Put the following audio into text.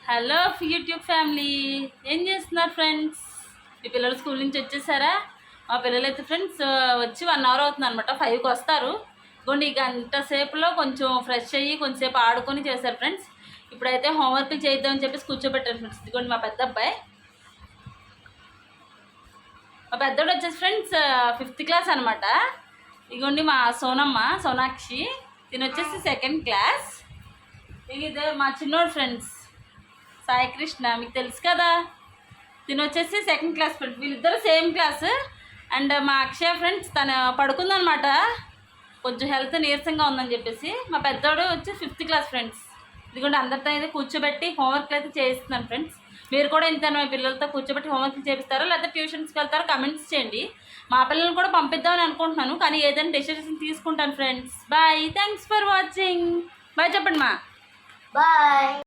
Hello YouTube family, ఏం చేస్తున్నారు friends? మీ పిల్లలు స్కూల్ నుంచి వచ్చేసారా? మా పిల్లలు అయితే ఫ్రెండ్స్ వచ్చి 1 అవర్ అవుతుంది అనమాట. 5కి వస్తారు. ఇదిగోండి, ఈ గంట సేపులో కొంచెం ఫ్రెష్ అయ్యి కొంచెంసేపు ఆడుకొని చేశారు ఫ్రెండ్స్. ఇప్పుడైతే హోంవర్క్లు చేద్దామని చెప్పేసి కూర్చోబెట్టారు ఫ్రెండ్స్. ఇదిగోండి మా పెద్ద అబ్బాయి. మా పెద్దోడు వచ్చేసి ఫ్రెండ్స్ 5th క్లాస్ అనమాట. ఇదిగోండి మా సోనాక్షి, తిని వచ్చేసి 2nd క్లాస్. ఇదే మా చిన్నోడు ఫ్రెండ్స్ సాయి కృష్ణ, మీకు తెలుసు కదా. తిని వచ్చేసి 2nd క్లాస్ ఫ్రెండ్స్. వీళ్ళిద్దరు సేమ్ క్లాస్. అండ్ మా అక్షయ ఫ్రెండ్స్ తను పడుకుందనమాట, కొంచెం హెల్త్ నీరసంగా ఉందని చెప్పేసి. మా పెద్దోడు వచ్చి 5th క్లాస్ ఫ్రెండ్స్. ఇదిగోండి అందరితో అయితే కూర్చోబెట్టి హోంవర్క్లు అయితే చేయిస్తున్నాను ఫ్రెండ్స్. మీరు కూడా ఇంత మీ పిల్లలతో కూర్చోబెట్టి హోంవర్క్లు చేపిస్తారో లేకపోతే ట్యూషన్స్కి వెళ్తారో కమెంట్స్ చేయండి. మా పిల్లల్ని కూడా పంపిద్దామని అనుకుంటున్నాను, కానీ ఏదైనా డెసిషన్ తీసుకుంటాను friends. Bye, thanks for watching. Bye చెప్పండి మా. బాయ్.